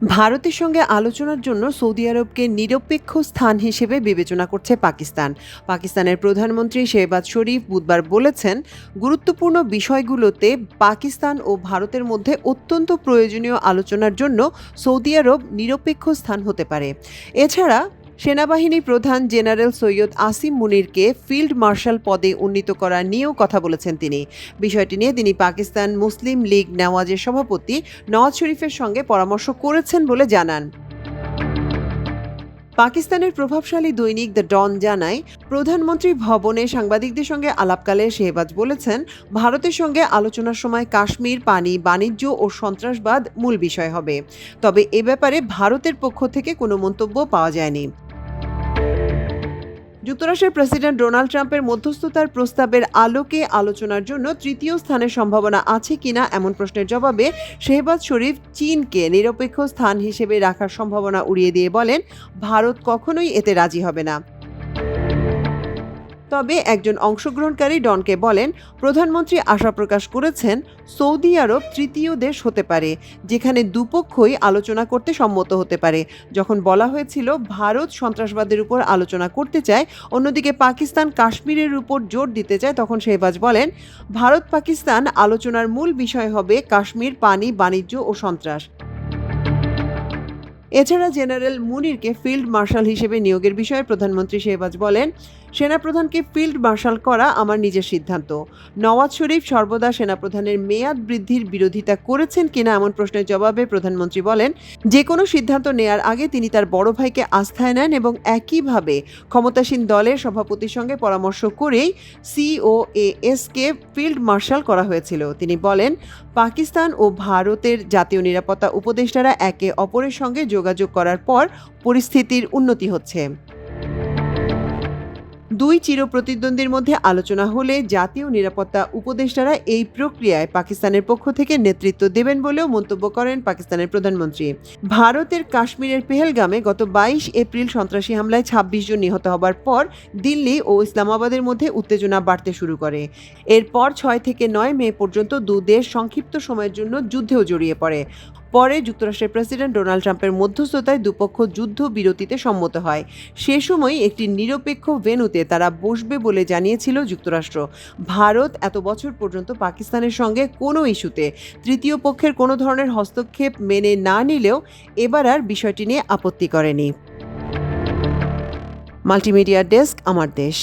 ভারতের সঙ্গে আলোচনার জন্য সৌদি আরবকে নিরপেক্ষ স্থান হিসেবে বিবেচনা করছে পাকিস্তান। পাকিস্তানের প্রধানমন্ত্রী শেহবাজ শরীফ বুধবার বলেছেন, গুরুত্বপূর্ণ বিষয়গুলোতে পাকিস্তান ও ভারতের মধ্যে অত্যন্ত প্রয়োজনীয় আলোচনার জন্য সৌদি আরব নিরপেক্ষ স্থান হতে পারে। এছাড়া সেনাবাহিনী প্রধান জেনারেল সৈয়দ আসিম মুনিরকে ফিল্ড মার্শাল পদে উন্নীত করা নিয়েও কথা বলেছেন তিনি। বিষয়টি নিয়ে তিনি পাকিস্তান মুসলিম লীগ নেওয়াজের সভাপতি নওয়াজ শরীফের সঙ্গে পরামর্শ করেছেন বলে জানান। পাকিস্তানের প্রভাবশালী দৈনিক দ্য ডন জানায়, প্রধানমন্ত্রী ভবনে সাংবাদিকদের সঙ্গে আলাপকালে শেহবাজ বলেছেন, ভারতের সঙ্গে আলোচনার সময় কাশ্মীর, পানি, বাণিজ্য ও সন্ত্রাসবাদ মূল বিষয় হবে। তবে এ ব্যাপারে ভারতের পক্ষ থেকে কোনো মন্তব্য পাওয়া যায়নি। যুক্তরাষ্ট্রের প্রেসিডেন্ট ডোনাল্ড ট্রাম্পের মধ্যস্থতার প্রস্তাবের আলোকে আলোচনার জন্য তৃতীয় স্থানের সম্ভাবনা আছে কিনা এমন প্রশ্নের জবাবে শেহবাজ শরীফ চীনকে নিরপেক্ষ স্থান হিসেবে রাখার সম্ভাবনা উড়িয়ে দিয়ে বলেন, ভারত কখনোই এতে রাজি হবে না। তবে একজন অংশগ্রহণকারী ডনকে বলেন, প্রধানমন্ত্রী আশা প্রকাশ করেছেন সৌদি আরব তৃতীয় দেশ হতে পারে যেখানে দুপক্ষই আলোচনা করতে সম্মত হতে পারে। যখন বলা হয়েছিল ভারত সন্ত্রাসবাদের উপর আলোচনা করতে চায়, অন্যদিকে পাকিস্তান কাশ্মীরের উপর জোর দিতে চায়, তখন শেহবাজ বলেন, ভারত পাকিস্তান আলোচনার মূল বিষয় হবে কাশ্মীর, পানি, বাণিজ্য ও সন্ত্রাস। এছাড়া জেনারেল মুনিরকে ফিল্ড মার্শাল হিসেবে নিয়োগের বিষয়ে প্রধানমন্ত্রী শেহবাজ বলেন, সেনাপ্রধানকে ফিল্ড মার্শাল করা আমার নিজের সিদ্ধান্ত। নওয়াজ শরীফ সর্বদা সেনাপ্রধানের মেয়াদ বৃদ্ধির বিরোধিতা করেছেন কিনা এমন প্রশ্নের জবাবে প্রধানমন্ত্রী বলেন, যে কোনো সিদ্ধান্ত নেয়ার আগে তিনি তার বড় ভাইকে আস্থায় নেন এবং একইভাবে ক্ষমতাসীন দলের সভাপতির সঙ্গে পরামর্শ করেই সিওএসকে ফিল্ড মার্শাল করা হয়েছিল। তিনি বলেন, পাকিস্তান ও ভারতের জাতীয় নিরাপত্তা উপদেষ্টারা একে অপরের সঙ্গে যোগাযোগ করার পর পরিস্থিতির উন্নতি হচ্ছে। দুই চিরপ্রতিদ্বন্দ্বীর মধ্যে আলোচনা হলে জাতীয় নিরাপত্তা উপদেষ্টারা এই প্রক্রিয়ায় পাকিস্তানের পক্ষ থেকে নেতৃত্ব দেবেন বলেও মন্তব্য করেন পাকিস্তানের প্রধানমন্ত্রী। ভারতের কাশ্মীরের পেহেলগামে গত 22 এপ্রিল সন্ত্রাসী হামলায় 26 জন নিহত হবার পর দিল্লি ও ইসলামাবাদের মধ্যে উত্তেজনা বাড়তে শুরু করে। এরপর 6 থেকে 9 মে পর্যন্ত দুদেশ সংক্ষিপ্ত সময়ের জন্য যুদ্ধেও জড়িয়ে পড়ে। পরে যুক্তরাষ্ট্রের প্রেসিডেন্ট ডোনাল্ড ট্রাম্পের মধ্যস্থতায় দুপক্ষ যুদ্ধ বিরতিতে সম্মত হয়। সে সময় একটি নিরপেক্ষ ভেন্যুতে তারা বসবে বলে জানিয়েছিল যুক্তরাষ্ট্র। ভারত এত বছর পর্যন্ত পাকিস্তানের সঙ্গে কোনো ইস্যুতে তৃতীয় পক্ষের কোনো ধরনের হস্তক্ষেপ মেনে না নিলেও এবার আর বিষয়টি নিয়ে আপত্তি করেনি। মাল্টিমিডিয়া ডেস্ক, আমার দেশ।